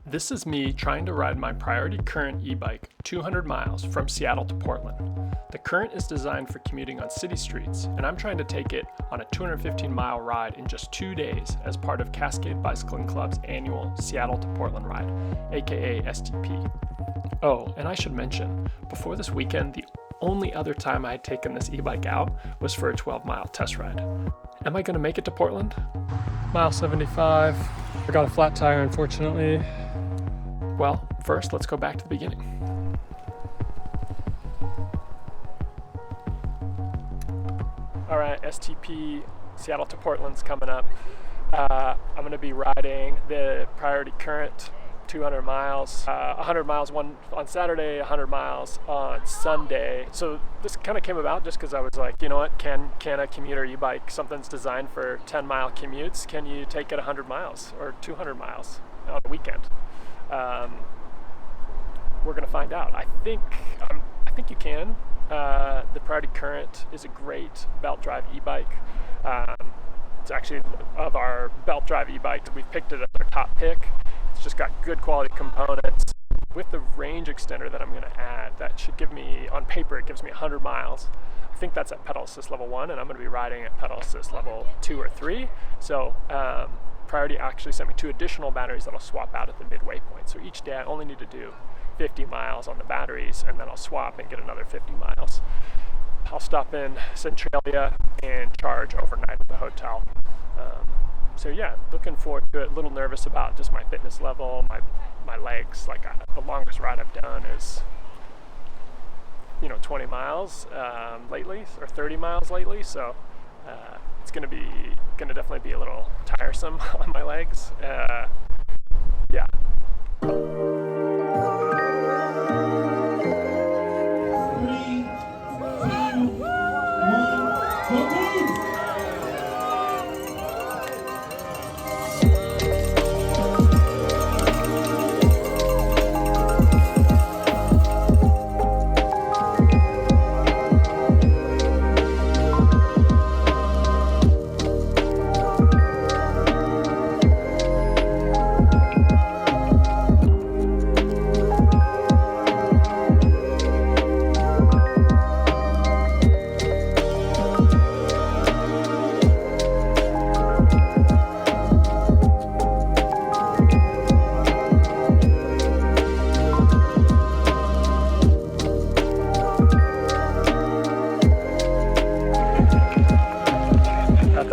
This is me trying to ride my Priority Current e-bike 200 miles from Seattle to Portland. The Current is designed for commuting on city streets, and I'm trying to take it on a 215-mile ride in just 2 days as part of Cascade Bicycling Club's annual Seattle to Portland ride, aka STP. Oh, and I should mention, before this weekend, the only other time I had taken this e-bike out was for a 12-mile test ride. Am I going to make it to Portland? Mile 75. I got a flat tire, unfortunately. Well, first, let's go back to the beginning. All right, STP Seattle to Portland's coming up. I'm going to be riding the Priority Current 200 miles, 100 miles on Saturday, 100 miles on Sunday. So this kind of came about just because I was like, you know what, can a commuter e-bike, something's designed for 10-mile commutes, can you take it 100 miles or 200 miles on a weekend? We're going to find out. I think you can. The Priority Current is a great belt drive e-bike. It's actually, of our belt drive e-bikes, we've picked it as our top pick. It's just got good quality components. With the range extender that I'm going to add, that should give me, on paper, it gives me 100 miles. I think that's at pedal assist level 1, and I'm going to be riding at pedal assist level 2 or 3. So Priority actually sent me 2 additional batteries that I'll swap out at the midway point. So each day I only need to do 50 miles on the batteries, and then I'll swap and get another 50 miles. I'll stop in Centralia and charge overnight at the hotel. So yeah, looking forward to it. A little nervous about just my fitness level, my legs. Like the longest ride I've done is 20 miles lately, or 30 miles lately. So it's gonna definitely be a little tiresome on my legs. Yeah.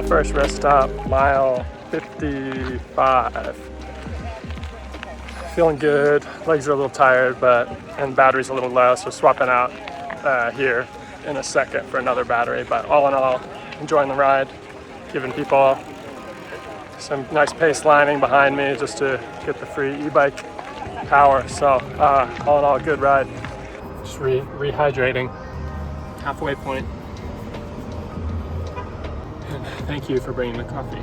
First rest stop, mile 55. Feeling good, legs are a little tired, and battery's a little low, so swapping out here in a second for another battery. But all in all, enjoying the ride, giving people some nice pace lining behind me just to get the free e-bike power. So all in all, good ride. Just rehydrating, halfway point. Thank you for bringing the coffee.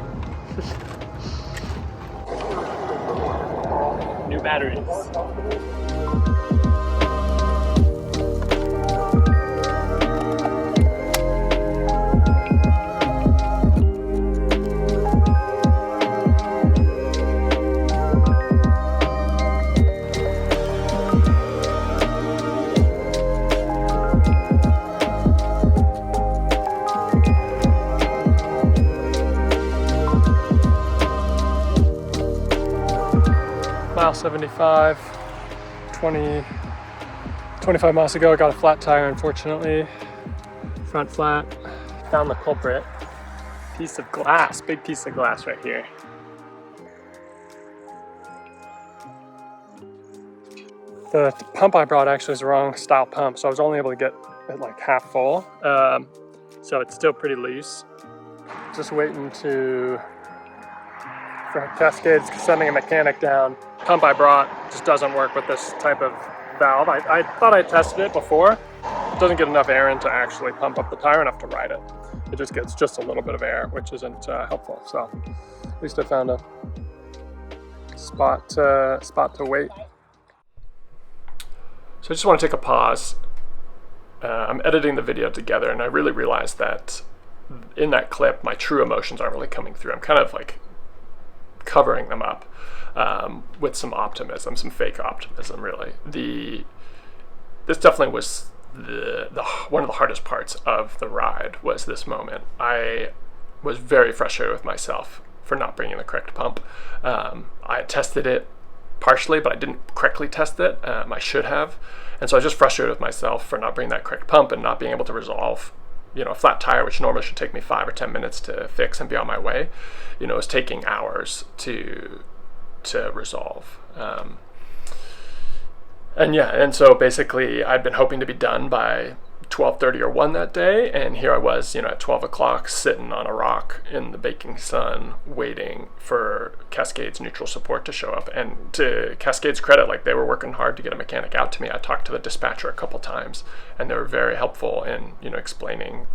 New batteries. Mile 75, 25 miles ago, I got a flat tire, unfortunately. Front flat. Found the culprit. Piece of glass, big piece of glass right here. The pump I brought actually is the wrong style pump, so I was only able to get it like half full. So it's still pretty loose. Just waiting for Cascade, sending a mechanic down. Pump I brought just doesn't work with this type of valve. I thought I tested it before. It doesn't get enough air in to actually pump up the tire enough to ride it. It just gets just a little bit of air, which isn't helpful. So at least I found a spot to wait. So I just want to take a pause. I'm editing the video together, and I really realized that in that clip, my true emotions aren't really coming through. I'm kind of like covering them up with some optimism, some fake optimism, really. This definitely was one of the hardest parts of the ride, was this moment. I was very frustrated with myself for not bringing the correct pump. I tested it partially, but I didn't correctly test it. I should have. And so I was just frustrated with myself for not bringing that correct pump and not being able to resolve, a flat tire, which normally should take me 5 or 10 minutes to fix and be on my way. It was taking hours to resolve. And so basically I'd been hoping to be done by 12:30 or 1 that day, and here I was, at 12 o'clock sitting on a rock in the baking sun waiting for Cascade's neutral support to show up. And to Cascade's credit, like, they were working hard to get a mechanic out to me. I talked to the dispatcher a couple times, and they were very helpful in, explaining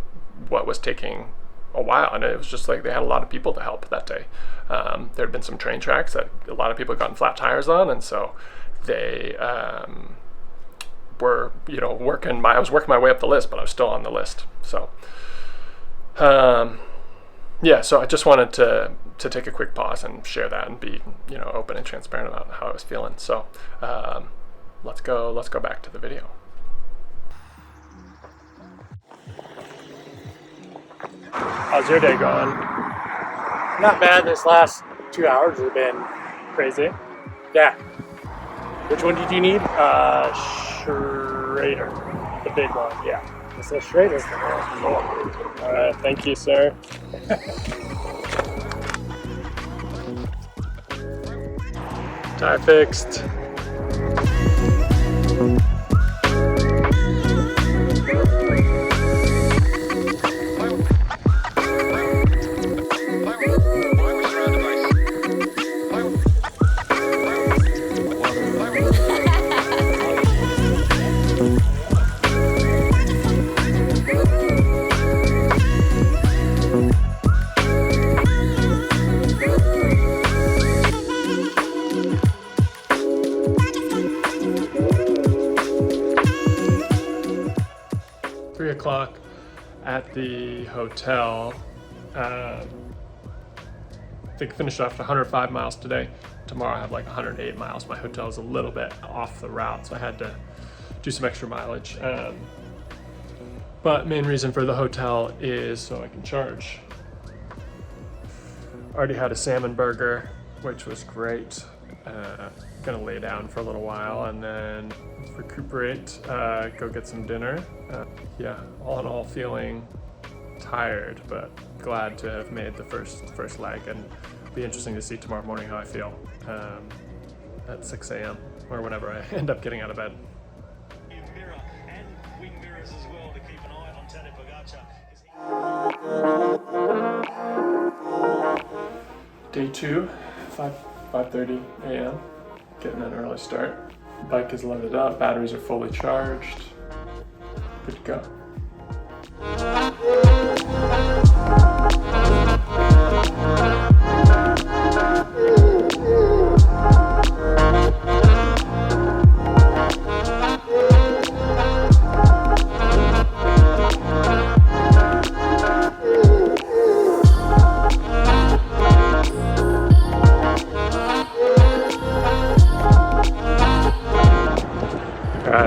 what was taking a while. And it was just like they had a lot of people to help that day. There had been some train tracks that a lot of people had gotten flat tires on, and so they were, I was working my way up the list, but I was still on the list. So, so I just wanted to take a quick pause and share that and be, open and transparent about how I was feeling. So, let's go back to the video. How's your day going? Not bad. This last 2 hours have been Crazy? yeah. Which one did you need? Schrader. The big one, yeah. It's a Schrader. All right, thank you, sir. Tire fixed. O'clock at the hotel. I think I finished off 105 miles today. Tomorrow I have like 108 miles. My hotel is a little bit off the route, so I had to do some extra mileage. But main reason for the hotel is so I can charge. Already had a salmon burger, which was great. Gonna lay down for a little while and then recuperate, go get some dinner. All in all, feeling tired, but glad to have made the first leg, and be interesting to see tomorrow morning how I feel at 6 a.m. or whenever I end up getting out of bed. Mirror and wing mirrors as well to keep an eye on Tadej Pogačar. Day 2, 5:30 a.m. Getting an early start. Bike is loaded up, batteries are fully charged. Good to go.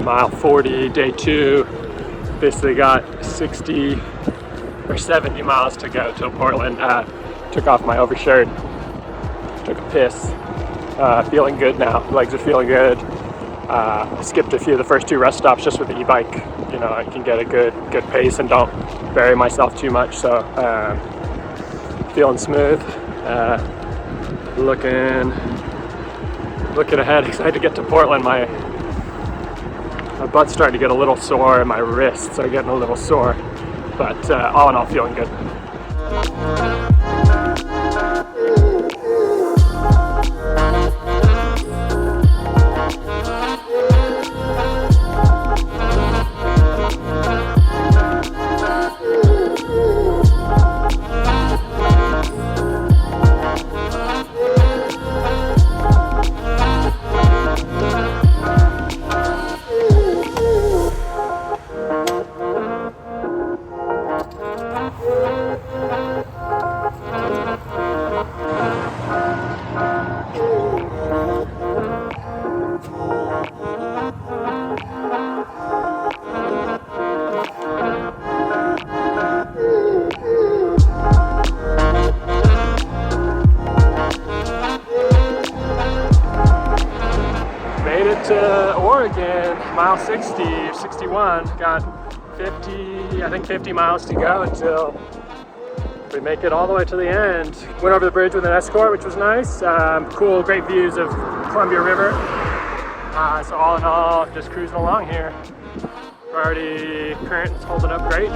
Mile 40, day 2. Basically got 60 or 70 miles to go till Portland. Took off my overshirt, took a piss. Feeling good now. Legs are feeling good. Skipped a few of the first 2 rest stops just with the e-bike. I can get a good pace and don't bury myself too much. So feeling smooth. Looking ahead. Excited to get to Portland. My butt's starting to get a little sore and my wrists are getting a little sore, but all in all, feeling good. made it to Oregon, mile 60, 61. Got 50, I think 50 miles to go until we make it all the way to the end. Went over the bridge with an escort, which was nice. Cool, great views of Columbia River. So all in all, just cruising along here. Priority current is holding up great.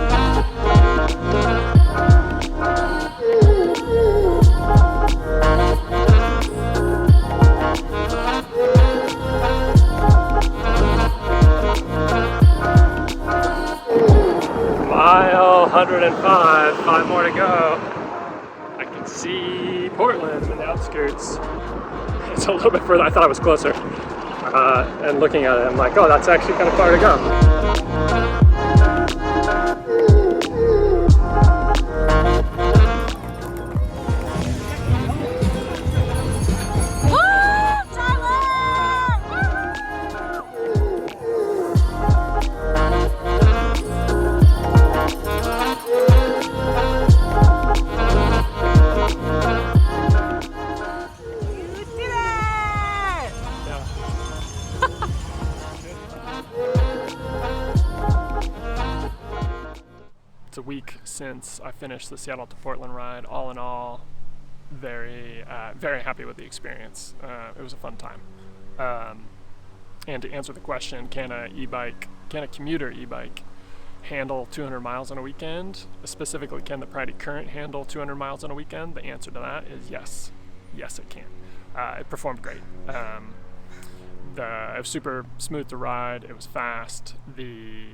Mile 105, 5 more to go. I can see Portland in the outskirts. It's a little bit further. I thought I was closer. And looking at it, I'm like, oh, that's actually kind of far to go. It's a week since I finished the Seattle to Portland ride. All in all, very happy with the experience. It was a fun time. And to answer the question, can a commuter e-bike handle 200 miles on a weekend? Specifically, can the Priority Current handle 200 miles on a weekend? The answer to that is yes. Yes, it can. It performed great. It was super smooth to ride. It was fast. The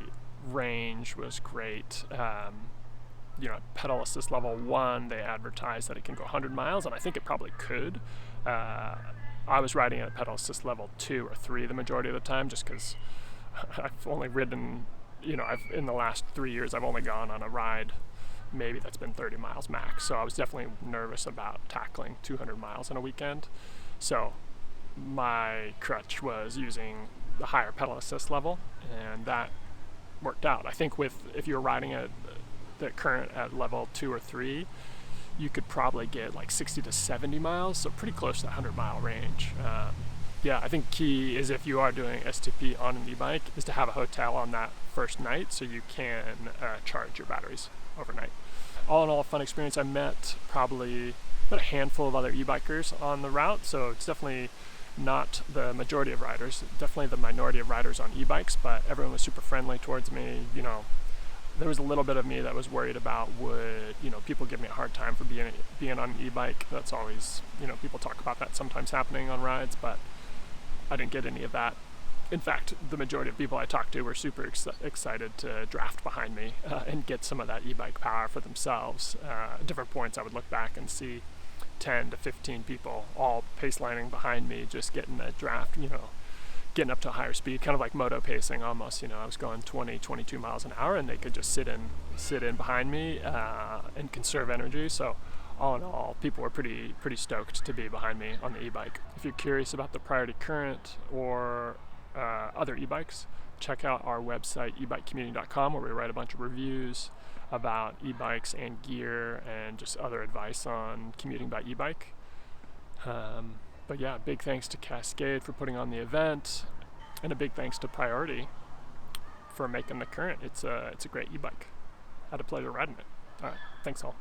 range was great. Pedal assist level 1, they advertised that it can go 100 miles, and I think it probably could. I was riding at pedal assist level 2 or 3 the majority of the time, just because I've only ridden, in the last 3 years, I've only gone on a ride maybe that's been 30 miles max. So I was definitely nervous about tackling 200 miles in a weekend. So my crutch was using the higher pedal assist level, and that worked out. I think if you're riding at the current at level 2 or 3, you could probably get like 60 to 70 miles, so pretty close to the 100-mile range. I think key is, if you are doing STP on an e-bike, is to have a hotel on that first night so you can charge your batteries overnight. All in all, a fun experience. I met probably about a handful of other e-bikers on the route, so it's definitely not the majority of riders, definitely the minority of riders on e-bikes, but everyone was super friendly towards me. There was a little bit of me that was worried about, would people give me a hard time for being on an e-bike. That's always, people talk about that sometimes happening on rides, but I didn't get any of that. In fact, the majority of people I talked to were super excited to draft behind me and get some of that e-bike power for themselves. At different points I would look back and see 10 to 15 people all pace lining behind me, just getting that draft, getting up to a higher speed, kind of like moto pacing almost. I was going 20, 22 miles an hour, and they could just sit in behind me and conserve energy. So all in all, people were pretty stoked to be behind me on the e-bike. If you're curious about the Priority Current or other e-bikes, check out our website, ebikecommuting.com, where we write a bunch of reviews about e-bikes and gear and just other advice on commuting by e-bike. But yeah, big thanks to Cascade for putting on the event, and a big thanks to Priority for making the Current. It's a great e-bike. Had a pleasure riding it. All right, thanks all.